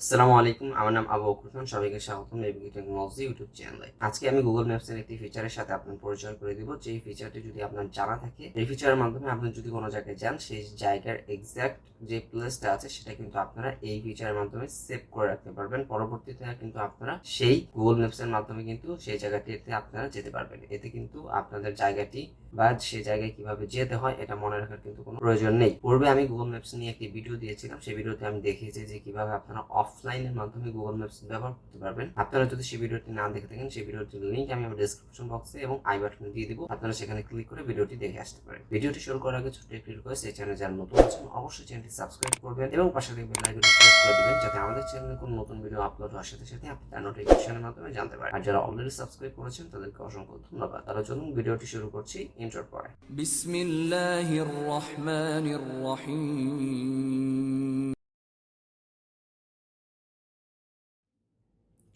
আসসালামু আলাইকুম, আমার নাম আবু বকর খান। সবাইকে স্বাগতম এবিকে টেকনোলজি ইউটিউব চ্যানেলে। আজকে আমি গুগল ম্যাপসের একটি ফিচারের সাথে আপনার পরিচয় করে দিব, যে ফিচারটি যদি আপনার জানা থাকে, এই ফিচারের মাধ্যমে আপনি যদি কোনো জায়গায় যান, সেই জায়গার এক্সাক্ট যে প্লেসটা আছে সেটা কিন্তু আপনারা এই ফিচারের মাধ্যমে সেভ করে রাখতে পারবেন। পরবর্তীতে কিন্তু আপনারা সেই গুগল ম্যাপসের মাধ্যমে কিন্তু সেই জায়গাটিতে আপনারা যেতে পারবেন। এতে কিন্তু আপনাদের জায়গাটি বা সেই জায়গায় কিভাবে যেতে হয় এটা মনে রাখার কিন্তু কোনো প্রয়োজন নেই। পূর্বে আমি গুগল ম্যাপস নিয়ে একটি ভিডিও দিয়েছিলাম, সেই ভিডিওতে আমি দেখিয়েছি যে কিভাবে আপনারা অফলাইনের মাধ্যমে গুগল ম্যাপস ব্যবহার করতে পারবেন। আপনারা যদি সেই ভিডিওটি না দেখে থাকেন, সেই ভিডিওটির লিঙ্ক আমি আমার ডেসক্রিপশন বক্সে এবং আই বাটনে দিয়ে দিব, আপনারা সেখানে ক্লিক করে ভিডিওটি দেখে আসতে পারেন। ভিডিওটি শুরু করার আগে ছোট্ট একটি রিকোয়েস্ট, এই চ্যানেলে যারা নতুন আছেন অবশ্যই চ্যানেলটি সাবস্ক্রাইব করবেন এবং পাশে থেকে বেল আইকনটি প্রেস করে দিবেন, যাতে আমাদের চ্যানেলে কোনো নতুন ভিডিও আপলোড হওয়ার সাথে সাথে আপনি তার নোটিফিকেশনের মাধ্যমে জানতে পারেন। আর যারা অলরেডি সাবস্ক্রাইব করেছেন তাদেরকে অসংখ্য ধন্যবাদ। তারা চলুন ভিডিওটি শুরু করছি ইন্ট্রোর পরে। বিসমিল্লাহির রহমানির রহিম।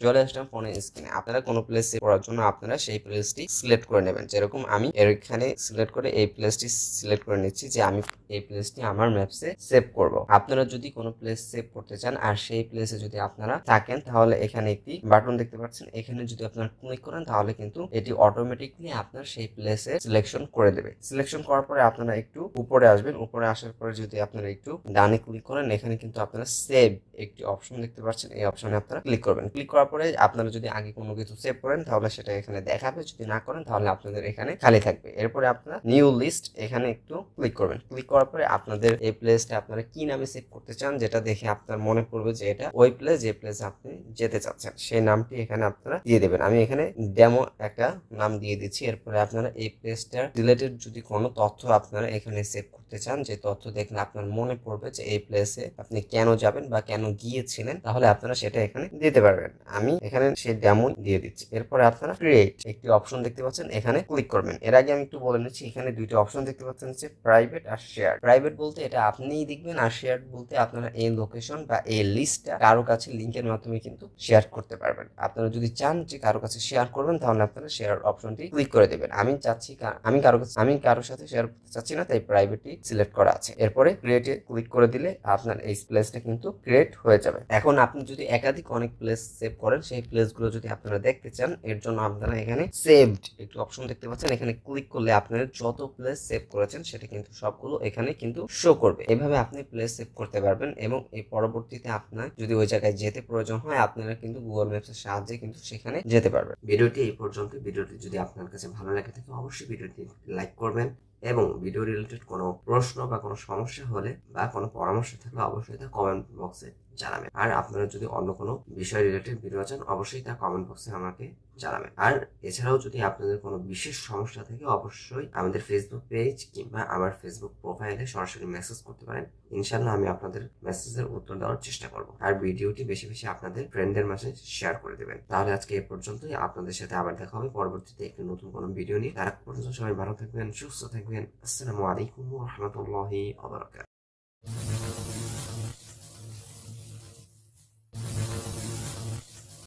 চলে আসলাম ফোনের স্ক্রিনে। আপনারা কোনো প্লেস সেভ করার জন্য আপনারা সেই প্লেসটি সিলেক্ট করে নেবেন। যেরকম আমি এখানে সিলেক্ট করে এই প্লেসটি সিলেক্ট করে নিচ্ছি যে আমি এই প্লেসটি আমার ম্যাপসে সেভ করব। আপনারা যদি কোনো প্লেস সেভ করতে চান আর সেই প্লেসে যদি আপনারা থাকেন, তাহলে এখানে একটি বাটন দেখতে পাচ্ছেন, এখানে যদি আপনারা ক্লিক করেন তাহলে কিন্তু এটি অটোমেটিকলি আপনার সেই প্লেসে সিলেকশন করে দেবে। সিলেকশন করার পরে আপনারা একটু উপরে আসবেন। উপরে আসার পরে যদি আপনারা একটু ডানে ক্লিক করেন, এখানে কিন্তু আপনারা সেভ একটি অপশন দেখতে পাচ্ছেন, এই অপশনে আপনারা ক্লিক করবেন। ক্লিক করার পরে আপনারা যদি আগে কোনো কিছু সেভ করেন তাহলে সেটা এখানে দেখাবে, যদি না করেন তাহলে আপনাদের এখানে খালি থাকবে। এরপরে আপনারা নিউ লিস্ট এখানে একটু ক্লিক করবেন। ক্লিক করার পরে আপনাদের এই প্লেসটা আপনারা কি নামে সেভ করতে চান, যেটা দেখে আপনার মনে পড়বে যে এটা ওই প্লেস যে প্লেসে আপনি যেতে চাচ্ছেন, সেই নামটি এখানে আপনারা দিয়ে দেবেন। আমি এখানে ডেমো একটা নাম দিয়ে দিচ্ছি। এরপরে আপনারা এই প্লেসটার রিলেটেড যদি কোনো তথ্য আপনারা এখানে সেভ করতে চান, যে তথ্য দেখলে আপনার মনে পড়বে যে এই প্লেসে আপনি কেন যাবেন বা কেন গিয়েছিলেন, তাহলে আপনারা সেটা এখানে দিতে পারবেন। আমি এখানে সেই ডেমো দিয়ে দিচ্ছি। এরপরে আপনারা ক্রিয়েট একটি অপশন দেখতে পাচ্ছেন, এখানে ক্লিক করবেন। এর আগে আমি একটু বলে নিচ্ছি, এখানে দুইটা অপশন দেখতে পাচ্ছেন, হচ্ছে প্রাইভেট আর শেয়ার। প্রাইভেট বলতে এটা আপনিই দেখবেন, আর শেয়ার বলতে আপনারা এই লোকেশন বা এই লিস্টটা কারো কাছে লিঙ্কের মাধ্যমে কিন্তু শেয়ার করতে পারবেন। আপনারা যদি চান যে কারো কাছে শেয়ার করবেন, তাহলে আপনারা শেয়ার অপশনটি ক্লিক করে দেবেন। আমি চাচ্ছি আমি কারোর সাথে শেয়ার করতে চাচ্ছি না, তাই প্রাইভেটই সিলেক্ট করা আছে। এরপরে ক্রিয়েটে ক্লিক করে দিলে আপনার এই প্লেসটা কিন্তু ক্রিয়েট হয়ে যাবে। এখন আপনি যদি একাধিক অনেক প্লেস সেভ করেন, সেই প্লেসগুলো যদি আপনারা দেখতে চান, এর জন্য আপনারা এখানে সেভড একটু অপশন দেখতে পাচ্ছেন, এখানে ক্লিক করলে আপনারা যত প্লেস সেভ করেছেন সেটা কিন্তু সবগুলো এখানে কিন্তু শো করবে। এভাবে আপনি প্লেস সেভ করতে পারবেন এবং এই পরবর্তীতে আপনার যদি ওই জায়গায় যেতে প্রয়োজন হয়, আপনারা কিন্তু গুগল ম্যাপসের সাহায্যে কিন্তু সেখানে যেতে পারবেন। ভিডিওটি এই পর্যন্ত। ভিডিওটি যদি আপনার কাছে ভালো লাগে থাকে অবশ্যই ভিডিওটি লাইক করবেন এবং ভিডিও রিলেটেড কোনো প্রশ্ন বা কোনো সমস্যা হলে বা কোনো পরামর্শ থাকলে অবশ্যই তা কমেন্ট বক্সে জানাবেন। আর আপনারা যদি অন্য কোনো বিষয় রিলেটেড ভিডিও চান, অবশ্যই তা কমেন্ট বক্সে আমাকে জানাবেন। আর এছাড়াও যদি আপনাদের কোনো বিশেষ সমস্যা থাকে, অবশ্যই আমাদের ফেসবুক পেজ কিংবা আমার ফেসবুক প্রোফাইলে সরাসরি মেসেজ করতে পারেন। ইনশাল্লাহ আমি আপনাদের মেসেজের উত্তর দেওয়ার চেষ্টা করব। আর ভিডিওটি বেশি বেশি আপনাদের ফ্রেন্ডদের মাঝে শেয়ার করে দেবেন। তাহলে আজকে এ পর্যন্তই। আপনাদের সাথে আবার দেখা হবে পরবর্তীতে একটি নতুন কোনো ভিডিও নিয়ে। তার পর্যন্ত সবাই ভালো থাকবেন, সুস্থ থাকবেন। আসসালামু আলাইকুম ওয়া রাহমাতুল্লাহি ওয়া বারাকাতুহু।